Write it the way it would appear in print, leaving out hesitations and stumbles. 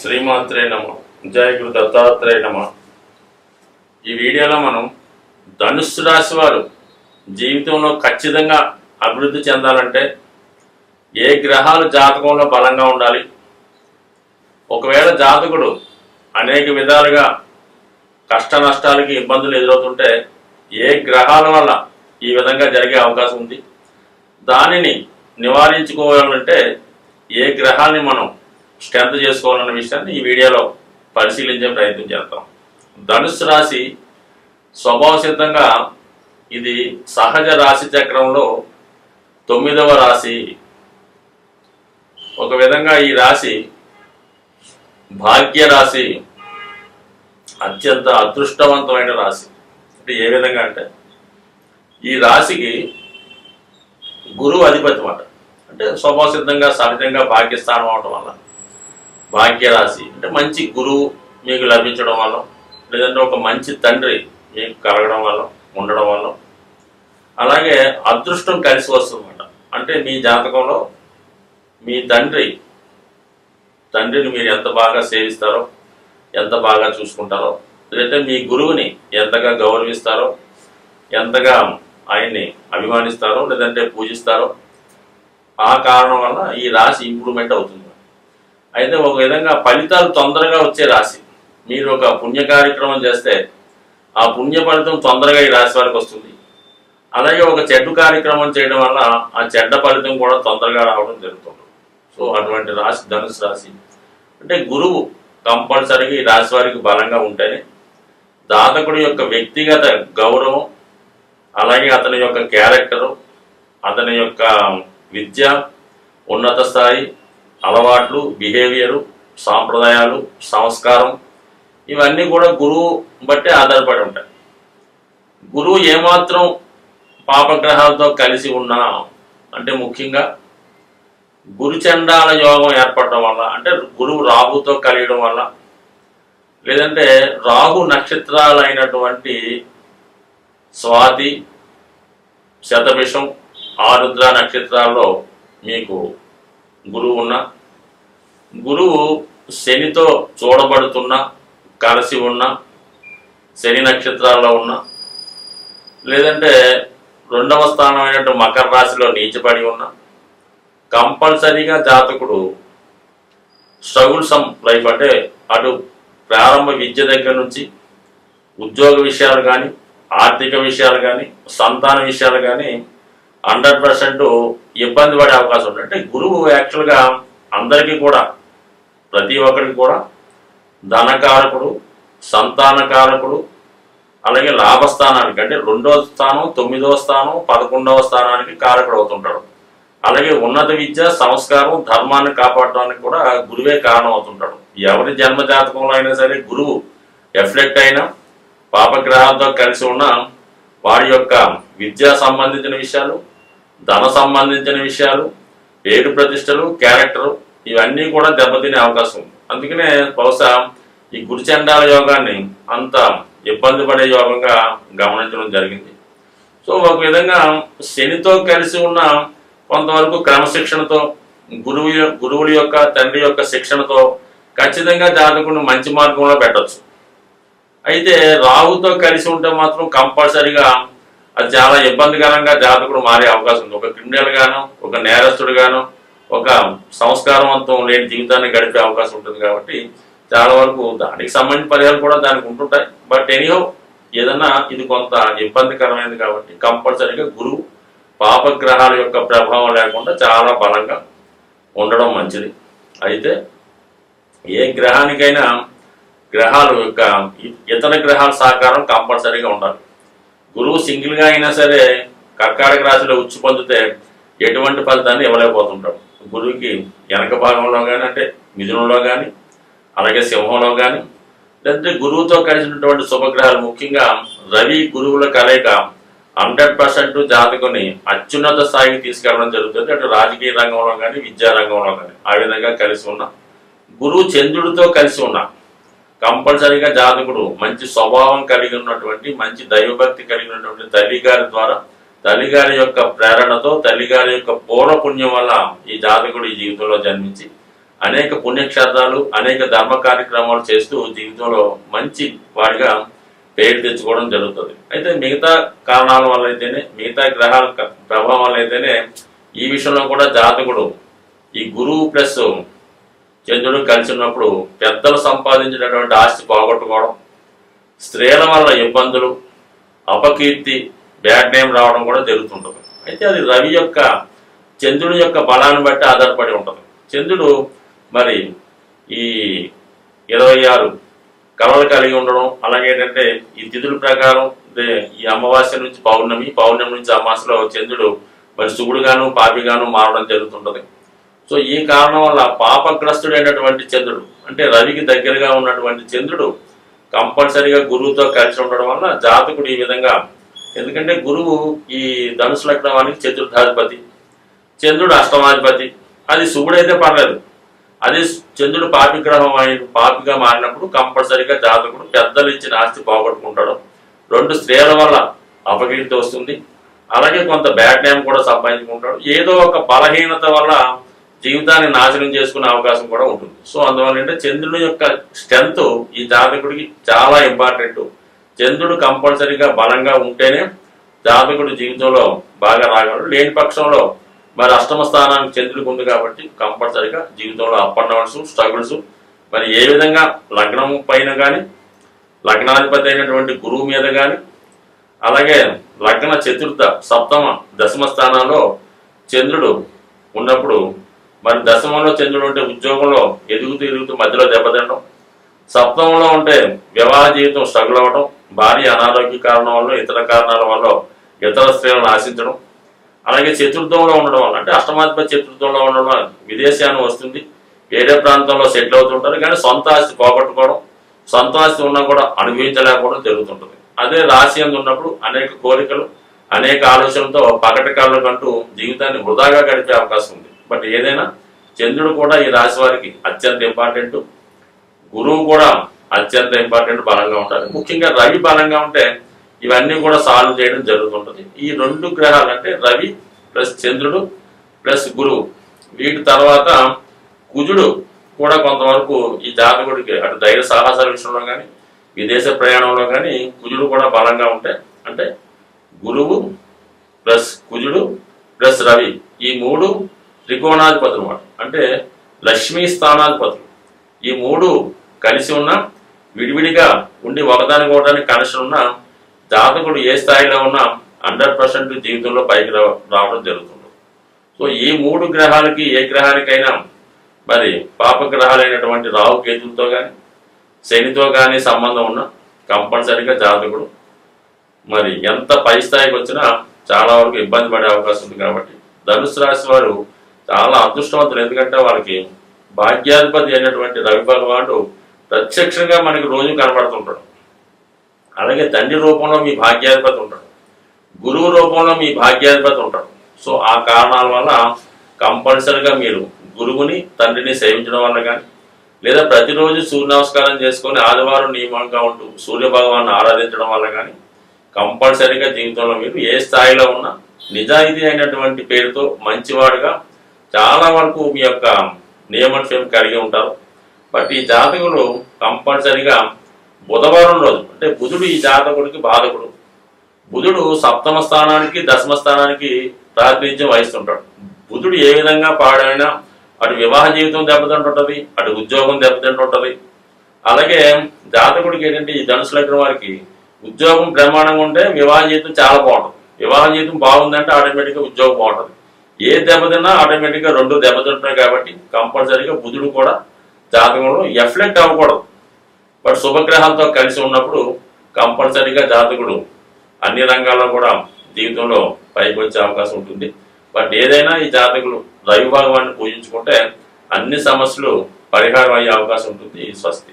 శ్రీమాత్రే నమ. జయ గురు దత్తాత్రేయ నమ. ఈ వీడియోలో మనం ధనుస్సు రాశి వారు జీవితంలో ఖచ్చితంగా అభివృద్ధి చెందాలంటే ఏ గ్రహాలు జాతకంలో బలంగా ఉండాలి, ఒకవేళ జాతకుడు అనేక విధాలుగా కష్ట నష్టాలకి ఇబ్బందులు ఎదురవుతుంటే ఏ గ్రహాల వల్ల ఈ విధంగా జరిగే అవకాశం ఉంది, దానిని నివారించుకోవాలంటే ఏ గ్రహాన్ని మనం స్ట్రెంత్ చేసుకోవాలన్న విషయాన్ని ఈ వీడియోలో పరిశీలించే ప్రయత్నం చేద్దాం. ధనుస్సు రాశి స్వభావ సిద్ధంగా ఇది సహజ రాశి చక్రంలో 9వ రాశి. ఒక విధంగా ఈ రాశి భాగ్య రాశి, అత్యంత అదృష్టవంతమైన రాశి. అంటే ఏ విధంగా అంటే ఈ రాశికి గురువు అధిపతి మాట. అంటే స్వభావ సిద్ధంగా సహజంగా భాగ్యస్థానం అవటం వల్ల భాగ్య రాశి అంటే మంచి గురువు మీకు లభించడం వల్ల, లేదంటే ఒక మంచి తండ్రి మీకు కలగడం వల్ల, ఉండడం వల్ల, అలాగే అదృష్టం కలిసి వస్తుందన్నమాట. అంటే మీ జాతకంలో మీ తండ్రిని మీరు ఎంత బాగా సేవిస్తారో, ఎంత బాగా చూసుకుంటారో, లేదంటే మీ గురువుని ఎంతగా గౌరవిస్తారో, ఎంతగా ఆయన్ని అభిమానిస్తారో, లేదంటే పూజిస్తారో, ఆ కారణం వల్ల ఈ రాశి ఇంప్రూవ్మెంట్ అవుతుంది. అయితే ఒక విధంగా ఫలితాలు తొందరగా వచ్చే రాశి. మీరు ఒక పుణ్య కార్యక్రమం చేస్తే ఆ పుణ్య ఫలితం తొందరగా ఈ రాశి వారికి వస్తుంది. అలాగే ఒక చెడ్డ కార్యక్రమం చేయడం వల్ల ఆ చెడ్డ ఫలితం కూడా తొందరగా రావడం జరుగుతుంది. సో అటువంటి రాశి ధనుసు రాశి. అంటే గురువు కంపల్సరీగా ఈ రాశి వారికి బలంగా ఉంటేనే జాతకుడి యొక్క వ్యక్తిగత గౌరవం, అలాగే అతని యొక్క క్యారెక్టరు, అతని యొక్క విద్య, ఉన్నత స్థాయి, అలవాట్లు, బిహేవియరు, సాంప్రదాయాలు, సంస్కారం, ఇవన్నీ కూడా గురువు బట్టే ఆధారపడి ఉంటాయి. గురువు ఏమాత్రం పాపగ్రహాలతో కలిసి ఉన్నా, అంటే ముఖ్యంగా గురుచండాల యోగం ఏర్పడటం వల్ల, అంటే గురువు రాహుతో కలియడం వల్ల, లేదంటే రాహు నక్షత్రాలైనటువంటి స్వాతి, శతభిషం, ఆరుద్ర నక్షత్రాల్లో మీకు గురువు ఉన్న, గురువు శనితో చూడబడుతున్న, కలిసి ఉన్న, శని నక్షత్రాల్లో ఉన్న, లేదంటే 2వ స్థానమైనట్టు మకర రాశిలో నీచపడి ఉన్న, కంపల్సరీగా జాతకుడు స్ట్రగుల్సమ్ లైఫ్, అంటే అటు ప్రారంభ విద్య దగ్గర నుంచి ఉద్యోగ విషయాలు కానీ, ఆర్థిక విషయాలు కానీ, సంతాన విషయాలు కానీ 100% ఇబ్బంది పడే అవకాశం ఉంది. అంటే గురువు యాక్చువల్గా అందరికీ కూడా, ప్రతి ఒక్కరికి కూడా ధనకారకుడు, సంతానకారకుడు, అలాగే లాభస్థానానికి, అంటే 2వ స్థానం, 9వ స్థానం, 11వ స్థానానికి కారకుడు అవుతుంటాడు. అలాగే ఉన్నత విద్య, సంస్కారం, ధర్మాన్ని కాపాడడానికి కూడా గురువే కారణం అవుతుంటాడు. ఎవరి జన్మ జాతకంలో అయినా సరే గురువు ఎఫ్లెక్ట్ అయినా, పాపగ్రహాలతో కలిసి ఉన్న వారి యొక్క విద్యా సంబంధించిన విషయాలు, ధన సంబంధించిన విషయాలు, పేరు ప్రతిష్టలు, క్యారెక్టరు, ఇవన్నీ కూడా దెబ్బతినే అవకాశం ఉంది. అందుకనే బహుశా ఈ గురుచండాల యోగాన్ని అంత ఇబ్బంది పడే యోగంగా గమనించడం జరిగింది. సో ఒక విధంగా శనితో కలిసి ఉన్న కొంతవరకు క్రమశిక్షణతో, గురువుల యొక్క తండ్రి యొక్క శిక్షణతో ఖచ్చితంగా జాతకుడిని మంచి మార్గంలో పెట్టచ్చు. అయితే రాహుతో కలిసి ఉంటే మాత్రం కంపల్సరీగా అది చాలా ఇబ్బందికరంగా జాతకుడు మారే అవకాశం ఉంది. ఒక క్రిమినల్ గాను, ఒక నేరస్తుడు గాను, ఒక సంస్కారవంతం లేని జీవితాన్ని గడిపే అవకాశం ఉంటుంది. కాబట్టి చాలా వరకు దానికి సంబంధించిన పరిహారాలు కూడా దానికి ఉంటుంటాయి. బట్ ఎనీహో ఏదన్నా ఇది కొంత ఇబ్బందికరమైనది కాబట్టి కంపల్సరీగా గురువు పాపగ్రహాల యొక్క ప్రభావం లేకుండా చాలా బలంగా ఉండడం మంచిది. అయితే ఏ గ్రహానికైనా గ్రహాలు యొక్క ఇతర గ్రహాల సహకారం కంపల్సరీగా ఉండాలి. గురువు సింగిల్గా అయినా సరే కర్కాటక రాశిలో ఉచ్చు పొందితే ఎటువంటి ఫలితాన్ని ఇవ్వలేకపోతుంటాడు. గురువుకి వెనక భాగంలో కానీ, అంటే మిథునంలో కానీ, అలాగే సింహంలో కానీ, లేదంటే గురువుతో కలిసినటువంటి శుభగ్రహాలు, ముఖ్యంగా రవి గురువుల కలయిక 100% జాతకుని అత్యున్నత స్థాయికి తీసుకెళ్ళడం జరుగుతుంది. అటు రాజకీయ రంగంలో కానీ, విద్యా రంగంలో కానీ ఆ విధంగా కలిసి ఉన్న గురువు చంద్రుడితో కలిసి ఉన్న కంపల్సరీగా జాతకుడు మంచి స్వభావం కలిగి ఉన్నటువంటి, మంచి దైవభక్తి కలిగినటువంటి తల్లిగారి ద్వారా, తల్లిగారి యొక్క ప్రేరణతో, తల్లిగారి యొక్క పూర్వపుణ్యం వల్ల ఈ జాతకుడు ఈ జీవితంలో జన్మించి అనేక పుణ్యక్షేత్రాలు అనేక ధర్మ కార్యక్రమాలు చేస్తూ జీవితంలో మంచి వాడిగా పేరు తెచ్చుకోవడం జరుగుతుంది. అయితే మిగతా కారణాల వల్ల అయితేనే మిగతా గ్రహాల ప్రభావం వల్ల అయితేనే ఈ విషయంలో కూడా జాతకుడు ఈ గురువు ప్లస్ చంద్రుడు కలిసి ఉన్నప్పుడు పెద్దలు సంపాదించినటువంటి ఆస్తి పోగొట్టుకోవడం, స్త్రీల వల్ల ఇబ్బందులు, అపకీర్తి, బ్యాడ్ నేమ్ రావడం కూడా జరుగుతుంటుంది. అయితే అది రవి యొక్క చంద్రుడి యొక్క బలాన్ని బట్టి ఆధారపడి ఉంటుంది. చంద్రుడు మరి ఈ 26 కళలు కలిగి ఉండడం, అలాగే ఏంటంటే ఈ తిథుల ప్రకారం ఈ అమావాస్య నుంచి పౌర్ణమి, పౌర్ణమి నుంచి అమావాస్యలో చంద్రుడు మరి శుభుడుగాను పాపిగాను మారడం జరుగుతుంటది. సో ఈ కారణం వల్ల పాపగ్రస్తుడైనటువంటి చంద్రుడు అంటే రవికి దగ్గరగా ఉన్నటువంటి చంద్రుడు కంపల్సరీగా గురువుతో కలిసి ఉండడం వల్ల జాతకుడు ఈ విధంగా, ఎందుకంటే గురువు ఈ ధనుసు లగ్నానికి చతుర్థాధిపతి, చంద్రుడు అష్టమాధిపతి. అది శుభుడైతే పర్లేదు, అది చంద్రుడు పాపిగ్రహం పాపిగా మారినప్పుడు కంపల్సరీగా జాతకుడు పెద్దలు ఇచ్చిన ఆస్తి పోగొట్టుకుంటాడు. 2 స్త్రీల వల్ల అపకీర్తి వస్తుంది, అలాగే కొంత బ్యాడ్ నేమ్ కూడా సంపాదించుకుంటాడు. ఏదో ఒక బలహీనత వల్ల జీవితాన్ని నాశనం చేసుకునే అవకాశం కూడా ఉంటుంది. సో అందువల్ల అంటే చంద్రుడి యొక్క స్ట్రెంత్ ఈ జాతకుడికి చాలా ఇంపార్టెంట్. చంద్రుడు కంపల్సరీగా బలంగా ఉంటేనే జాతకుడు జీవితంలో బాగా రాగలడు. లేని పక్షంలో మరి అష్టమ స్థానానికి చంద్రుడికి ఉంది కాబట్టి కంపల్సరీగా జీవితంలో అప్ అండ్ డౌన్స్, స్ట్రగుల్స్, మరి ఏ విధంగా లగ్నం పైన కానీ లగ్నాధిపతి అయినటువంటి గురువు మీద కానీ, అలాగే లగ్న చతుర్థ సప్తమ దశమ స్థానాల్లో చంద్రుడు ఉన్నప్పుడు మరి దశమంలో చంద్రుడు ఉంటే ఉద్యోగంలో ఎదుగుతూ మధ్యలో దెబ్బతినడం, సప్తమంలో ఉంటే వివాహ జీవితం స్ట్రగుల్ అవ్వడం, భార్య అనారోగ్య కారణం వల్ల ఇతర కారణాల వల్ల ఇతర స్త్రీలను ఆశించడం, అలాగే చతుర్థంలో ఉండడం వల్ల అంటే అష్టమాధిపతి చతుర్థంలో ఉండడం వల్ల విదేశాన్ని వస్తుంది, వేరే ప్రాంతంలో సెటిల్ అవుతుంటారు. కానీ సొంత ఆస్తి పోగొట్టుకోవడం, సొంత ఆస్తి ఉన్నా కూడా అనుభవించలేకపోవడం జరుగుతుంటుంది. అదే రాశి అందు ఉన్నప్పుడు అనేక కోరికలు అనేక ఆలోచనలతో పగటి కళ్ళకంటూ జీవితాన్ని వృధాగా గడిపే అవకాశం ఉంది. బట్ ఏదైనా చంద్రుడు కూడా ఈ రాశి వారికి అత్యంత ఇంపార్టెంట్, గురువు కూడా అత్యంత ఇంపార్టెంట్, బలంగా ఉండాలి. ముఖ్యంగా రవి బలంగా ఉంటే ఇవన్నీ కూడా సాల్వ్ చేయడం జరుగుతుంటుంది. ఈ 2 గ్రహాలు అంటే రవి ప్లస్ చంద్రుడు ప్లస్ గురువు, వీటి తర్వాత కుజుడు కూడా కొంతవరకు ఈ జాతకుడికి అటు ధైర్య సాహసాల విషయంలో కానీ విదేశ ప్రయాణంలో కానీ కుజుడు కూడా బలంగా ఉంటే, అంటే గురువు ప్లస్ కుజుడు ప్లస్ రవి ఈ 3 త్రికోణాధిపతులు అన్నమాట, అంటే లక్ష్మీ స్థానాధిపతులు. ఈ 3 కలిసి ఉన్న విడివిడిగా ఉండి ఒకదానికి ఒకదానికి కనెక్షన్ ఉన్న జాతకుడు ఏ స్థాయిలో ఉన్నా 100% జీవితంలో పైకి రావడం జరుగుతుంది. సో ఈ 3 గ్రహాలకి ఏ గ్రహానికైనా మరి పాపగ్రహాలైనటువంటి రాహు కేతులతో కానీ శనితో కానీ సంబంధం ఉన్న కంపల్సరీగా జాతకుడు మరి ఎంత పై స్థాయికి వచ్చినా చాలా వరకు ఇబ్బంది పడే అవకాశం ఉంది. కాబట్టి ధనుసు రాశి వారు చాలా అదృష్టవంతులు, ఎందుకంటే వాళ్ళకి భాగ్యాధిపతి అయినటువంటి రవి భగవానుడు ప్రత్యక్షంగా మనకి రోజు కనబడుతుంటాడు. అలాగే తండ్రి రూపంలో మీ భాగ్యాధిపతి ఉంటాడు, గురువు రూపంలో మీ భాగ్యాధిపతి ఉంటాడు. సో ఆ కారణాల వల్ల కంపల్సరీగా మీరు గురువుని తండ్రిని సేవించడం వల్ల కానీ, లేదా ప్రతిరోజు సూర్య నమస్కారం చేసుకొని ఆదివారం నియమంగా ఉంటూ సూర్య భగవాన్ని ఆరాధించడం వల్ల కానీ కంపల్సరీగా జీవితంలో మీరు ఏ స్థాయిలో ఉన్నా నిజాయితీ అయినటువంటి పేరుతో మంచివాడుగా చాలా వరకు మీ యొక్క నియమనిషయం కలిగి ఉంటారు. బట్ ఈ జాతకులు కంపల్సరీగా బుధవారం రోజు అంటే బుధుడు ఈ జాతకుడికి బాధకుడు. బుధుడు సప్తమ స్థానానికి దశమ స్థానానికి ప్రాతినిధ్యం వహిస్తుంటాడు. బుధుడు ఏ విధంగా పాడైనా అటు వివాహ జీవితం దెబ్బతింటుంటది, అటు ఉద్యోగం దెబ్బతింటుంటది. అలాగే జాతకుడికి ఏంటంటే ఈ ధనుసు లగ్నం వారికి ఉద్యోగం బ్రహ్మాండంగా ఉంటే వివాహ జీవితం చాలా బాగుంటుంది, వివాహ జీవితం బాగుందంటే ఆటోమేటిక్గా ఉద్యోగం బాగుంటుంది. ఏ దెబ్బతిన్నా ఆటోమేటిక్గా 2 దెబ్బతింటున్నాయి. కాబట్టి కంపల్సరీగా బుధుడు కూడా జాతకంలో ఎఫ్లెక్ట్ అవ్వకూడదు. బట్ శుభగ్రహాలతో కలిసి ఉన్నప్పుడు కంపల్సరీగా జాతకుడు అన్ని రంగాల్లో కూడా జీవితంలో పైకి వచ్చే అవకాశం ఉంటుంది. బట్ ఏదైనా ఈ జాతకులు రవి భగవాన్ని పూజించుకుంటే అన్ని సమస్యలు పరిహారం అయ్యే అవకాశం ఉంటుంది. స్వస్తి.